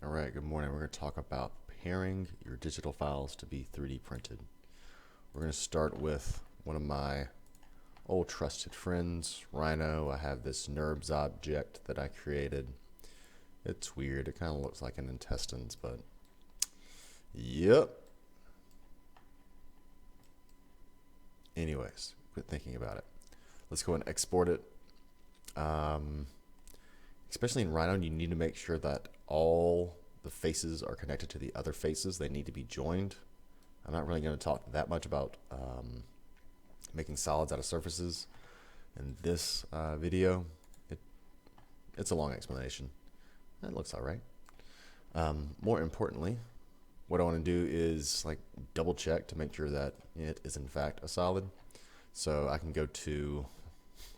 All right, good morning. We're going to talk about preparing your digital files to be 3D printed. We're going to start with one of my old trusted friends, Rhino. I have this NURBS object that I created. It's weird. It kind of looks like an intestines, but yep. Anyways, quit thinking about it. Let's go and export it. Especially in Rhino, you need to make sure that all the faces are connected to the other faces. They need to be joined. I'm not really going to talk that much about making solids out of surfaces in this video. It's a long explanation. That looks all right. More importantly, what I want to do is like double check to make sure that it is in fact a solid. So I can go to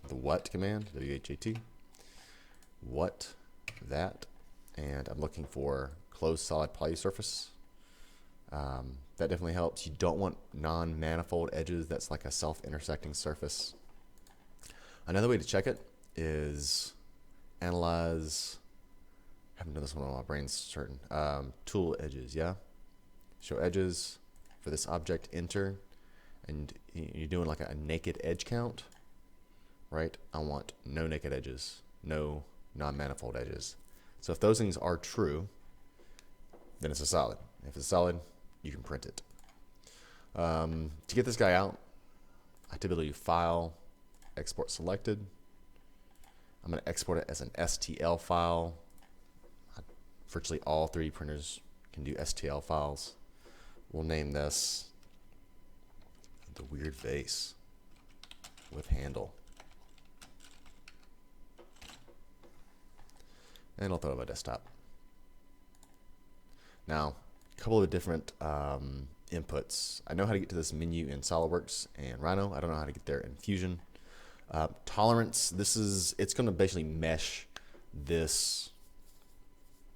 the what command, WHAT, what that, and I'm looking for closed solid polysurface. That definitely helps. You don't want non-manifold edges. That's like a self-intersecting surface. Another way to check it is analyze. I haven't done this one on my brain's certain. Tool edges, yeah. Show edges for this object. Enter, and you're doing like a naked edge count, right? I want no naked edges, no non-manifold edges. So if those things are true, then it's a solid. If it's solid, you can print it. To get this guy out, I typically do File, Export Selected. I'm going to export it as an STL file. Virtually all 3D printers can do STL files. We'll name this the weird vase with handle. And I'll throw it on my desktop. Now, a couple of different inputs. I know how to get to this menu in SolidWorks and Rhino. I don't know how to get there in Fusion. Tolerance, it's going to basically mesh this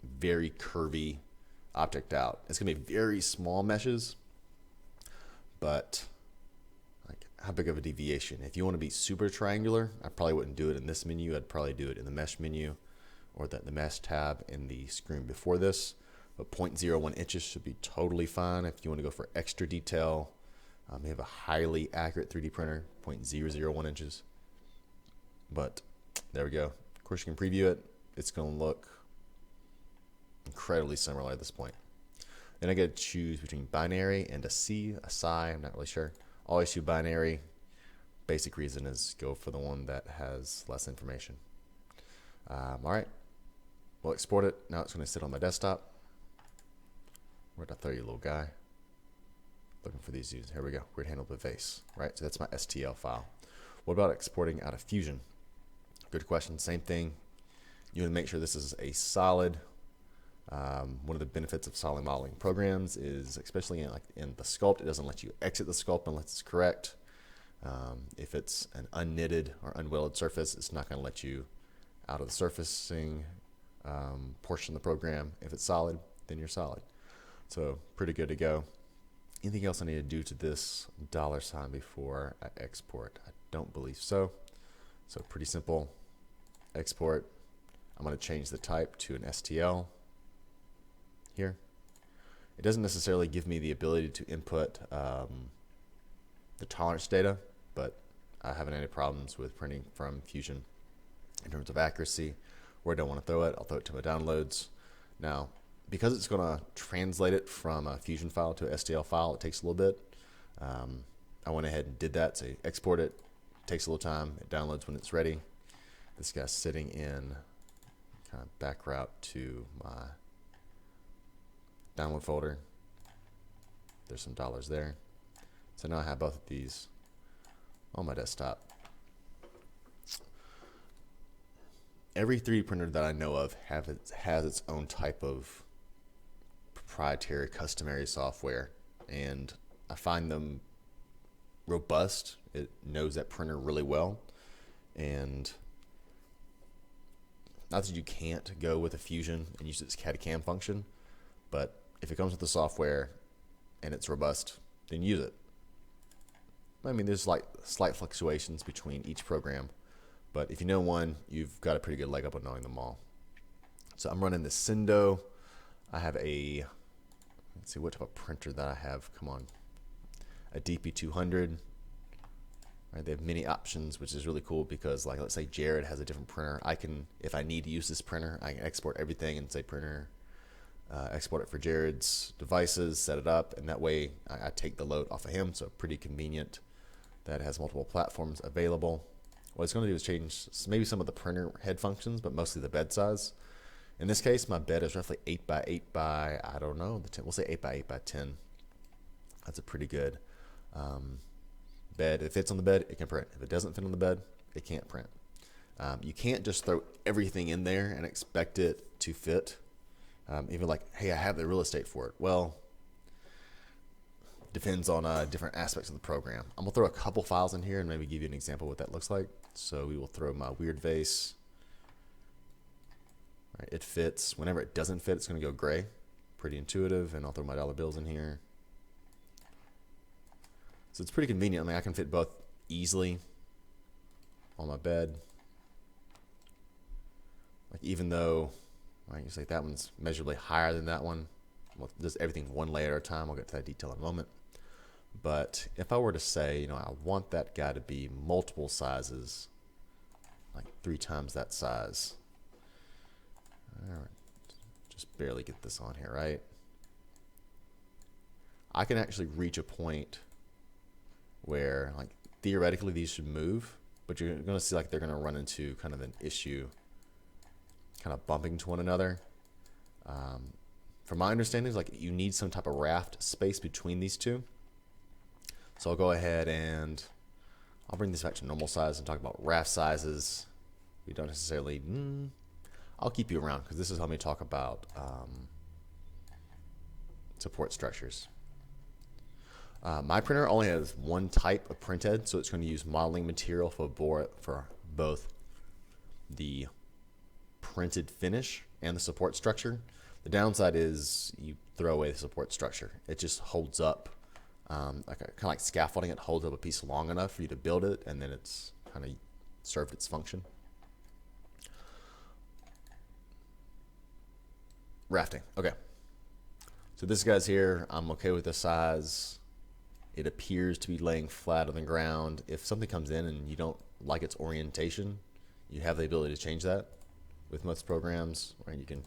very curvy object out. It's going to be very small meshes, but like how big of a deviation? If you want to be super triangular, I probably wouldn't do it in this menu. I'd probably do it in the mesh menu or the mesh tab in the screen before this. But 0.01 inches should be totally fine. If you want to go for extra detail, you have a highly accurate 3D printer, 0.001 inches. But there we go. Of course, you can preview it. It's going to look incredibly similar at this point. Then I get to choose between binary and a C, a psi, I'm not really sure. Always do binary. Basic reason is go for the one that has less information. All right, we'll export it. Now it's going to sit on my desktop. Where'd I throw you, little guy? Looking for these dudes. Here we go. Weird handle with vase, right? So that's my STL file. What about exporting out of Fusion? Good question. Same thing. You want to make sure this is a solid. One of the benefits of solid modeling programs is, especially in the sculpt, it doesn't let you exit the sculpt unless it's correct. If it's an unknitted or unwelded surface, it's not going to let you out of the surfacing portion of the program. If it's solid, then you're solid. So pretty good to go. Anything else I need to do to this $sign before I export? I don't believe so. So pretty simple. Export. I'm going to change the type to an STL here. It doesn't necessarily give me the ability to input the tolerance data, but I haven't had any problems with printing from Fusion in terms of accuracy. Where I don't want to throw it, I'll throw it to my downloads. Now, because it's going to translate it from a Fusion file to an STL file, it takes a little bit. I went ahead and did that. So export it. Takes a little time. It downloads when it's ready. This guy's sitting in kind of back route to my download folder. There's some dollars there. So now I have both of these on my desktop. Every 3D printer that I know of has its own type of proprietary, customary software, and I find them robust. It knows that printer really well, and not that you can't go with a Fusion and use its CAD/CAM function, but if it comes with the software and it's robust, then use it. I mean, there's like slight fluctuations between each program, but if you know one, you've got a pretty good leg up on knowing them all. So I'm running the Sendo I have a, let's see what type of printer that I have. Come on, a DP200. Right, they have many options, which is really cool because, like, let's say Jared has a different printer. I can, if I need to use this printer, I can export everything and say printer, export it for Jared's devices, set it up, and that way I take the load off of him. So pretty convenient that it has multiple platforms available. What it's going to do is change maybe some of the printer head functions, but mostly the bed size. In this case, my bed is roughly 8 by 8 by, I don't know, we'll say 8 by 8 by 10. That's a pretty good bed. If it fits on the bed, it can print. If it doesn't fit on the bed, it can't print. You can't just throw everything in there and expect it to fit. Even like, hey, I have the real estate for it. Well, depends on different aspects of the program. I'm gonna throw a couple files in here and maybe give you an example of what that looks like. So we will throw my weird vase. Right, it fits. Whenever it doesn't fit, it's gonna go gray. Pretty intuitive. And I'll throw my dollar bills in here. So it's pretty convenient. I mean, I can fit both easily on my bed. Like, even though, right, you say that one's measurably higher than that one. Well, does everything one layer at a time. I'll get to that detail in a moment. But if I were to say, you know, I want that guy to be multiple sizes, like 3 times that size. All right, just barely get this on here, right? I can actually reach a point where, like, theoretically these should move, but you're going to see like they're going to run into kind of an issue, kind of bumping to one another. From my understanding, like, you need some type of raft space between these two. So I'll go ahead and I'll bring this back to normal size and talk about raft sizes. We don't necessarily, I'll keep you around because this is how we talk about support structures. My printer only has one type of printhead, so it's going to use modeling material for both the printed finish and the support structure. The downside is you throw away the support structure. It just holds up, kind of like scaffolding. It holds up a piece long enough for you to build it, and then it's kind of served its function. Rafting. Okay. So this guy's here. I'm okay with the size. It appears to be laying flat on the ground. If something comes in and you don't like its orientation, you have the ability to change that with most programs. Right? You can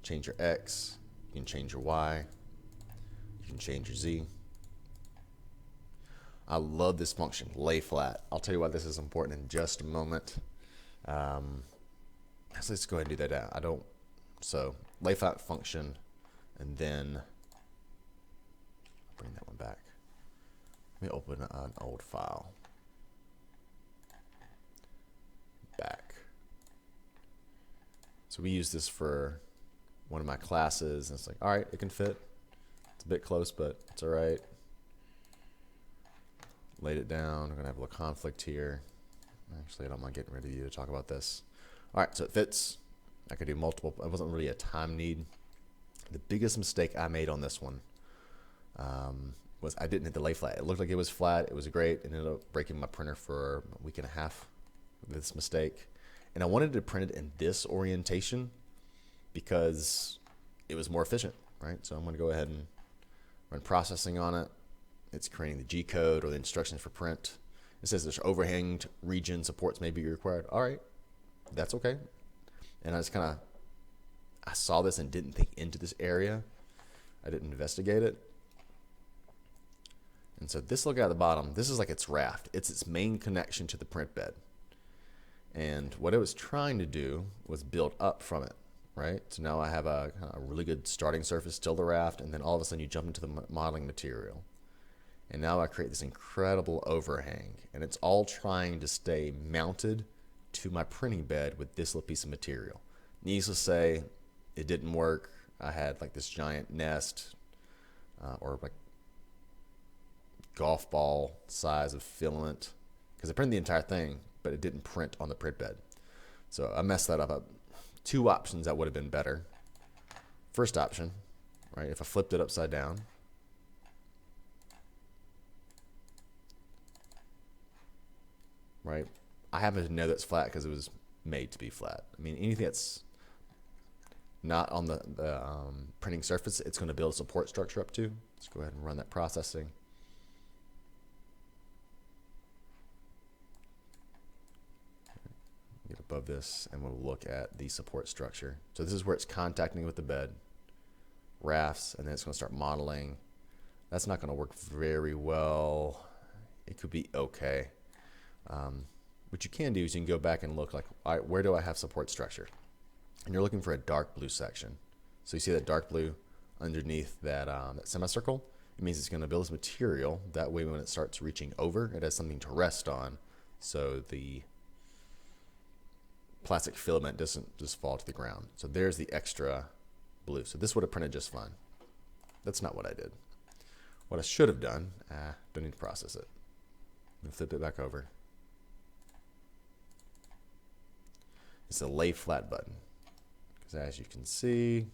change your X, you can change your Y, you can change your Z. I love this function, lay flat. I'll tell you why this is important in just a moment. So let's go ahead and do that. So lay flat function, and then I'll bring that one back. Let me open an old file. Back. So we use this for one of my classes, and it's like, all right, it can fit. It's a bit close, but it's all right. Laid it down. We're gonna have a little conflict here. Actually, I don't mind getting rid of you to talk about this. All right, so it fits. I could do multiple. It wasn't really a time need. The biggest mistake I made on this one was I didn't hit the lay flat. It looked like it was flat. It was great. It ended up breaking my printer for a week and a half with this mistake. And I wanted to print it in this orientation because it was more efficient, right? So I'm going to go ahead and run processing on it. It's creating the G code or the instructions for print. It says there's overhanged region supports may be required. All right, that's okay. And I saw this and didn't think into this area. I didn't investigate it. And so this look at the bottom, this is like its raft. It's its main connection to the print bed. And what it was trying to do was build up from it, right? So now I have a really good starting surface, still the raft, and then all of a sudden you jump into the modeling material. And now I create this incredible overhang, and it's all trying to stay mounted to my printing bed with this little piece of material. Needless to say, it didn't work. I had like this giant nest or like golf ball size of filament because I printed the entire thing, but it didn't print on the print bed. So I messed that up. 2 options that would have been better. First option, right? If I flipped it upside down, right? I happen to know that's flat because it was made to be flat. I mean, anything that's not on the printing surface it's going to build a support structure up to. Let's go ahead and run that processing. Get above this and we'll look at the support structure. So this is where it's contacting with the bed, rafts, and then it's going to start modeling. That's not going to work very well. It could be okay. What you can do is you can go back and look like, all right, where do I have support structure? And you're looking for a dark blue section. So you see that dark blue underneath that, that semicircle? It means it's going to build this material. That way when it starts reaching over, it has something to rest on. So the plastic filament doesn't just fall to the ground. So there's the extra blue. So this would have printed just fine. That's not what I did. What I should have done, don't need to process it. I'm gonna flip it back over. It's a lay flat button. Because as you can see,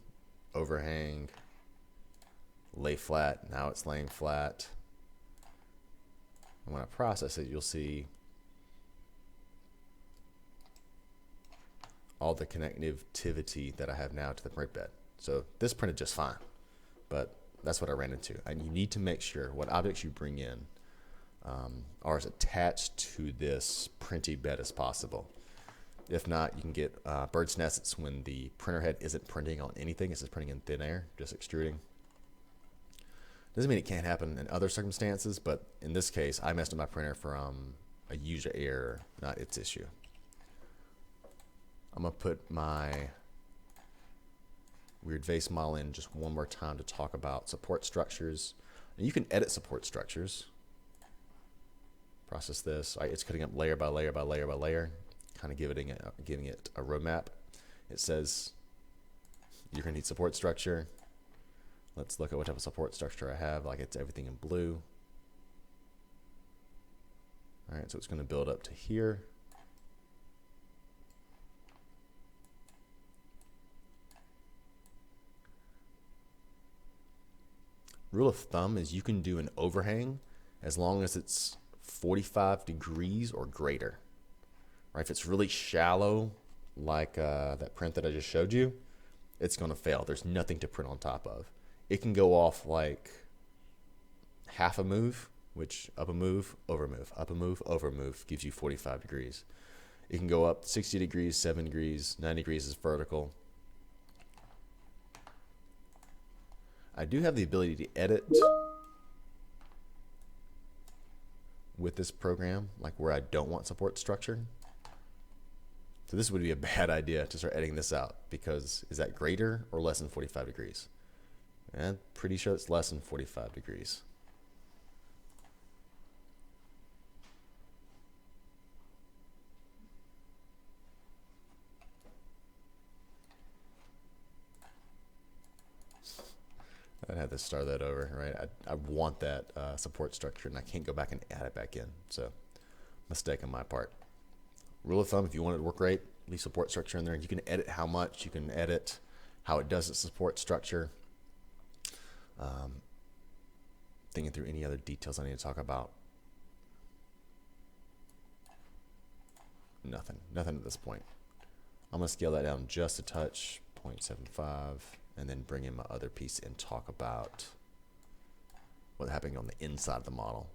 overhang, lay flat, now it's laying flat. And when I process it, you'll see all the connectivity that I have now to the print bed. So this printed just fine, but that's what I ran into. And you need to make sure what objects you bring in are as attached to this printing bed as possible. If not, you can get bird's nests when the printer head isn't printing on anything, it's just printing in thin air, just extruding. Doesn't mean it can't happen in other circumstances, but in this case, I messed up my printer from a user error, not its issue. I'm going to put my weird vase model in just one more time to talk about support structures. And you can edit support structures. Process this. All right, it's cutting up layer by layer by layer by layer, kind of giving it a roadmap. It says you're going to need support structure. Let's look at what type of support structure I have. Like it's everything in blue. All right, so it's going to build up to here. Rule of thumb is you can do an overhang as long as it's 45 degrees or greater. Right? If it's really shallow, like that print that I just showed you, it's going to fail. There's nothing to print on top of. It can go off like half a move, which up a move, over move, up a move, over move gives you 45 degrees. It can go up 60 degrees, 7 degrees, 9 degrees is vertical. I do have the ability to edit with this program, like where I don't want support structure. So this would be a bad idea to start editing this out, because is that greater or less than 45 degrees? And I'm pretty sure it's less than 45 degrees. I'd have to start that over, right? I want that support structure, and I can't go back and add it back in. So, mistake on my part. Rule of thumb, if you want it to work right, leave support structure in there. You can edit how much, you can edit how it does its support structure. Thinking through any other details I need to talk about. Nothing at this point. I'm going to scale that down just a touch, 0.75. And then bring in my other piece and talk about what's happening on the inside of the model.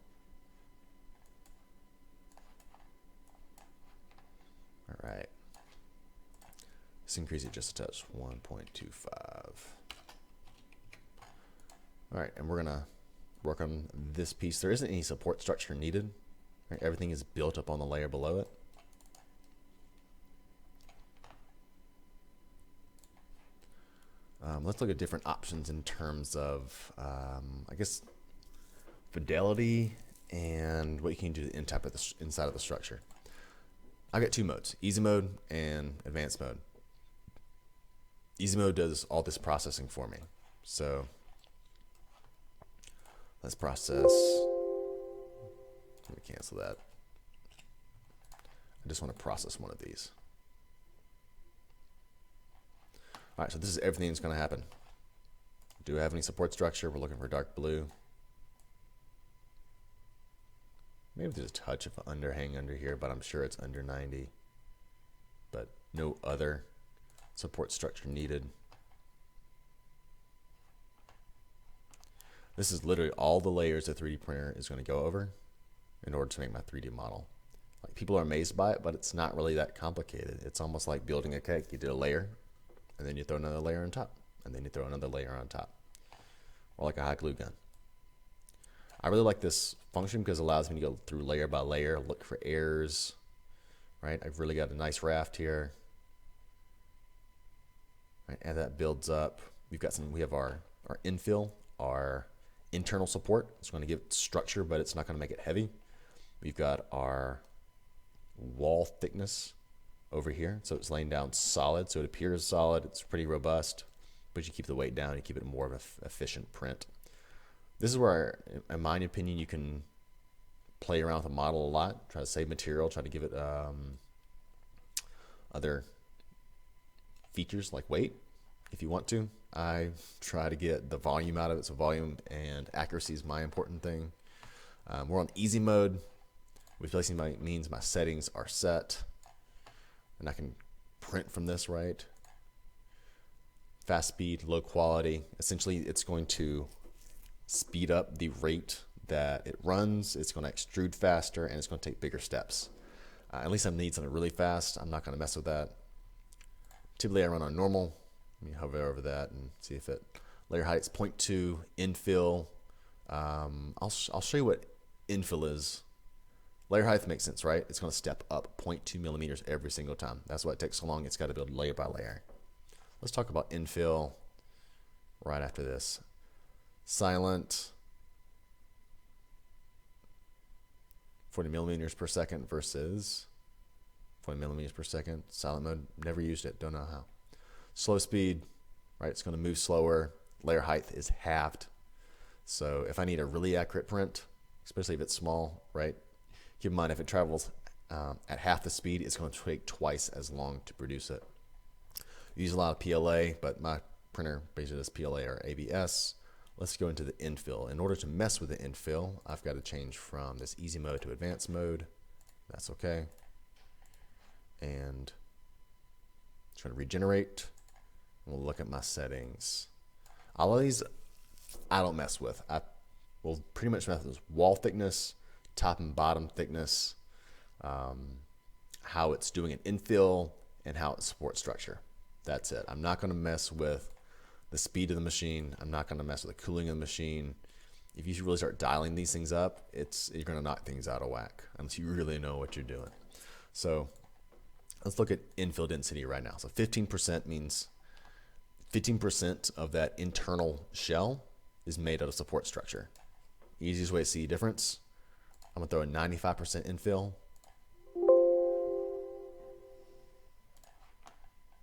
All right. Let's increase it just a touch, 1.25. All right, and we're gonna work on this piece. There isn't any support structure needed. Right? Everything is built up on the layer below it. Let's look at different options in terms of, I guess, fidelity and what you can do inside of the structure. I've got two modes, easy mode and advanced mode. Easy mode does all this processing for me. So let's process. Let me cancel that. I just want to process one of these. All right, so this is everything that's going to happen. Do I have any support structure? We're looking for dark blue. Maybe there's a touch of underhang under here, but I'm sure it's under 90. But no other support structure needed. This is literally all the layers the 3D printer is going to go over in order to make my 3D model. Like, people are amazed by it, but it's not really that complicated. It's almost like building a cake. You do a layer, and then you throw another layer on top, and then you throw another layer on top, or like a hot glue gun. I really like this function because it allows me to go through layer by layer, look for errors, right? I've really got a nice raft here, right? And that builds up. We have our infill, our internal support. It's going to give it structure, but it's not going to make it heavy. We've got our wall thickness over here, so it's laying down solid, so it appears solid. It's pretty robust, but you keep the weight down. You keep it more of an efficient print. This is where, in my opinion, you can play around with a model a lot, try to save material, try to give it other features like weight if you want to. I try to get the volume out of it, so volume and accuracy is my important thing. We're on easy mode, which basically means my settings are set, and I can print from this, right? Fast speed, low quality. Essentially, it's going to speed up the rate that it runs. It's going to extrude faster, and it's going to take bigger steps. At least I need something really fast. I'm not going to mess with that. Typically, I run on normal. Let me hover over that and see if it. Layer height's 0.2, infill. I'll show you what infill is. Layer height makes sense, right? It's going to step up 0.2 millimeters every single time. That's why it takes so long. It's got to build layer by layer. Let's talk about infill right after this. Silent, 40 millimeters per second versus 40 millimeters per second. Silent mode, never used it, don't know how. Slow speed, right? It's going to move slower. Layer height is halved. So if I need a really accurate print, especially if it's small, right? Keep in mind, if it travels at half the speed, it's going to take twice as long to produce it. We use a lot of PLA, but my printer basically does PLA or ABS. Let's go into the infill. In order to mess with the infill, I've got to change from this easy mode to advanced mode. That's okay. And try to regenerate. We'll look at my settings. All of these I don't mess with. I will pretty much mess with wall thickness, top and bottom thickness, how it's doing an infill, and how it supports structure. That's it. I'm not going to mess with the speed of the machine. I'm not going to mess with the cooling of the machine. If you really start dialing these things up, you're going to knock things out of whack unless you really know what you're doing. So let's look at infill density right now. So 15% means 15% of that internal shell is made out of support structure. Easiest way to see a difference, I'm going to throw a 95% infill.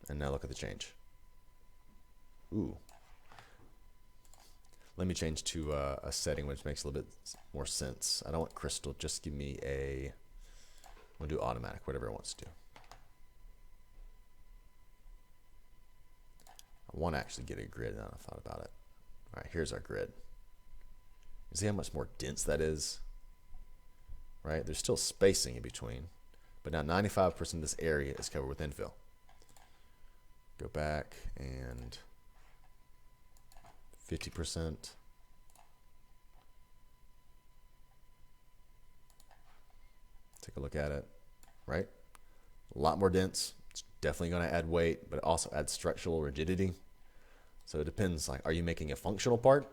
And now look at the change. Ooh. Let me change to a setting which makes a little bit more sense. I don't want crystal, just give me we'll do automatic, whatever it wants to do. I want to actually get a grid now I thought about it. All right, here's our grid. You see how much more dense that is? Right, there's still spacing in between, but now 95% of this area is covered with infill. Go back and 50%. Take a look at it, right? A lot more dense. It's definitely going to add weight, but it also adds structural rigidity. So it depends, like, are you making a functional part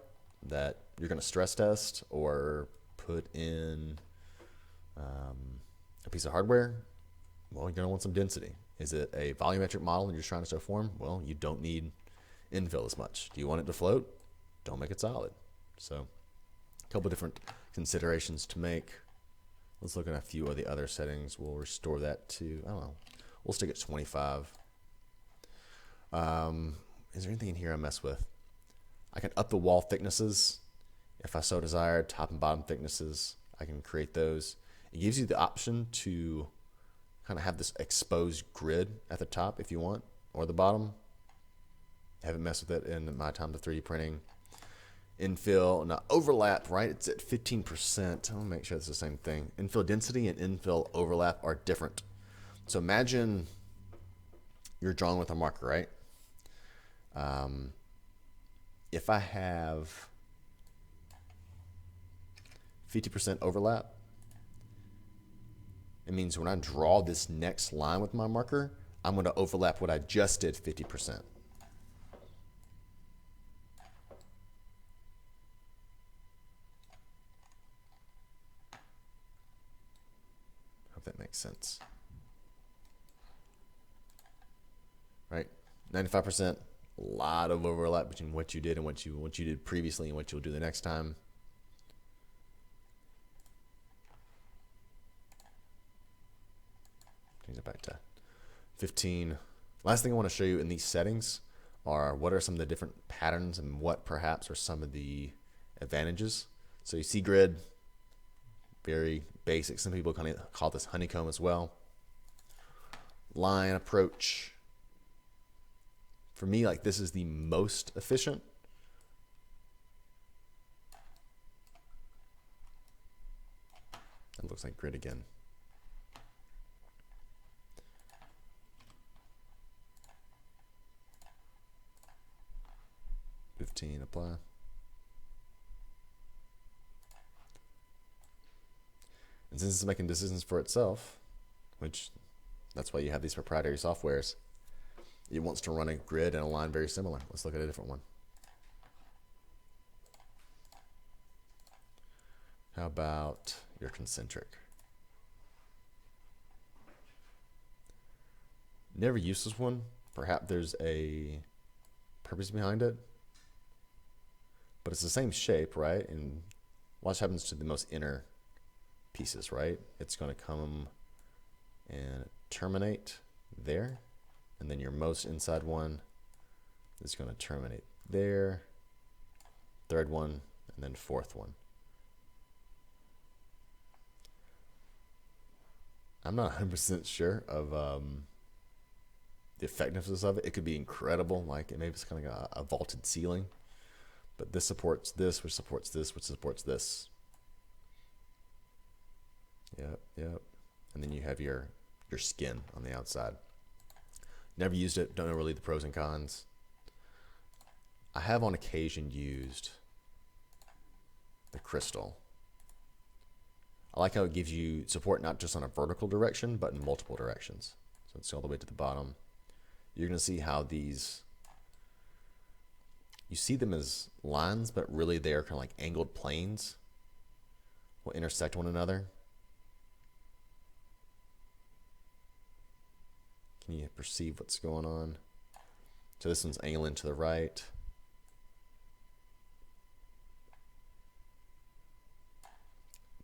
that you're going to stress test or put in a piece of hardware? Well, you're going to want some density. Is it a volumetric model and you're trying to show form? Well, you don't need infill as much. Do you want it to float? Don't make it solid. So a couple different considerations to make. Let's look at a few of the other settings. We'll restore that to, I don't know, we'll stick at 25. Is there anything in here I mess with? I can up the wall thicknesses if I so desire, top and bottom thicknesses. I can create those. It gives you the option to kind of have this exposed grid at the top if you want, or the bottom. I haven't messed with it in my time to 3D printing. Infill, now overlap, right? It's at 15%. I'll make sure it's the same thing. Infill density and infill overlap are different. So imagine you're drawing with a marker, right? If I have 50% overlap. It means when I draw this next line with my marker, I'm going to overlap what I just did 50%. Hope that makes sense. Right? 95%, a lot of overlap between what you did and what you did previously and what you'll do the next time. Change it back to 15. Last thing I want to show you in these settings are what are some of the different patterns and what perhaps are some of the advantages. So you see grid, very basic. Some people kind of call this honeycomb as well. Line approach. For me, like this is the most efficient. It looks like grid again. Apply. And since it's making decisions for itself, which that's why you have these proprietary softwares, it wants to run a grid and a line very similar. Let's look at a different one. How about your concentric? Never used this one. Perhaps there's a purpose behind it. But it's the same shape, right? And watch what happens to the most inner pieces, right? It's going to come and terminate there. And then your most inside one is going to terminate there. Third one, and then fourth one. I'm not 100% sure of the effectiveness of it. It could be incredible. Like maybe it's kind of like a vaulted ceiling. But this supports this, which supports this, which supports this. Yep. And then you have your skin on the outside. Never used it, don't know really the pros and cons. I have on occasion used the crystal. I like how it gives you support not just on a vertical direction, but in multiple directions. So it's all the way to the bottom. You're going to see how these, you see them as lines, but really they are kind of like angled planes will intersect one another. Can you perceive what's going on? So this one's angling to the right.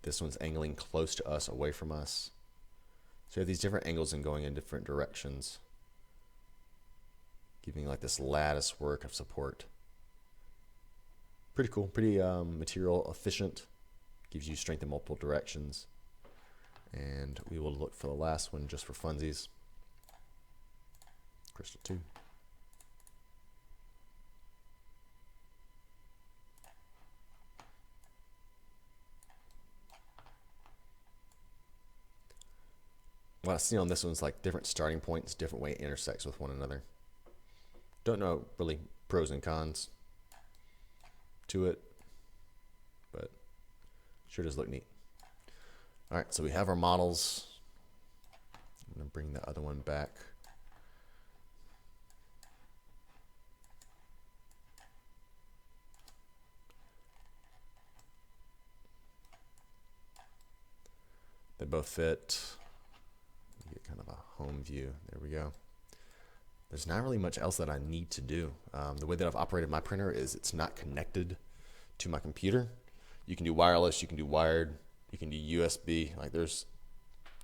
This one's angling close to us, away from us. So you have these different angles and going in different directions, giving like this lattice work of support. Pretty cool, pretty material efficient, gives you strength in multiple directions. And we will look for the last one just for funsies. Crystal 2. What I see on this one's like different starting points, different way it intersects with one another. Don't know really pros and cons to it, but sure does look neat. All right, so we have our models. I'm gonna bring the other one back. They both fit. Get kind of a home view. There we go. There's not really much else that I need to do. The way that I've operated my printer is it's not connected to my computer. You can do wireless, you can do wired, you can do USB. Like there's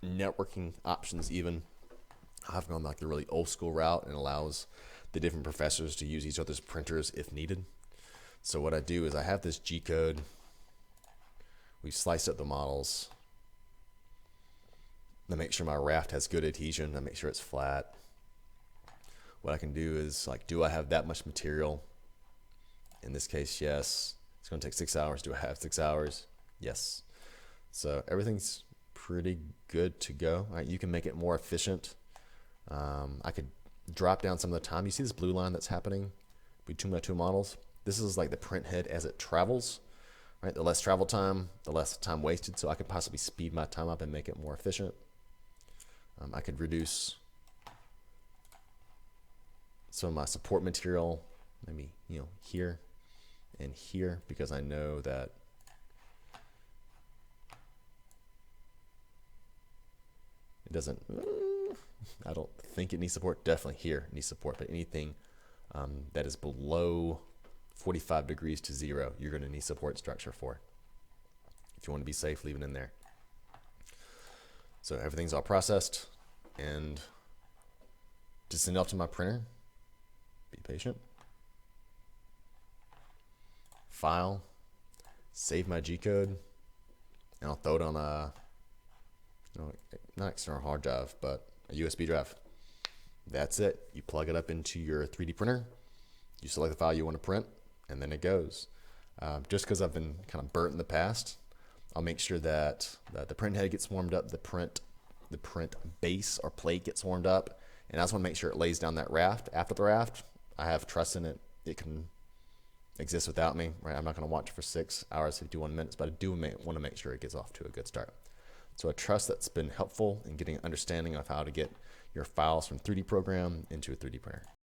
networking options even. I've gone like the really old school route and allows the different professors to use each other's printers if needed. So what I do is I have this G code. We slice up the models. I make sure my raft has good adhesion. I make sure it's flat. What I can do is like, do I have that much material? In this case, yes. It's going to take 6 hours. Do I have 6 hours? Yes. So everything's pretty good to go. All right, you can make it more efficient. I could drop down some of the time. You see this blue line that's happening between my two models? This is like the print head as it travels. right? The less travel time, the less time wasted, so I could possibly speed my time up and make it more efficient. I could reduce some of my support material, maybe, you know, here and here, because I know that it doesn't, I don't think it needs support. Definitely here needs support, but anything that is below 45 degrees to 0, you're going to need support structure for. If you want to be safe, leave it in there. So everything's all processed, and just send it off to my printer. Be patient. File, save my G code, and I'll throw it on a, not external hard drive, but a USB drive. That's it. You plug it up into your 3D printer, you select the file you want to print, and then it goes. Just because I've been kind of burnt in the past, I'll make sure that the print head gets warmed up, the print base or plate gets warmed up, and I just want to make sure it lays down that raft. After the raft, I have trust in it. It can exist without me, right? I'm not going to watch it for 6 hours, 51 minutes, but I do want to make sure it gets off to a good start. So I trust that's been helpful in getting an understanding of how to get your files from 3D program into a 3D printer.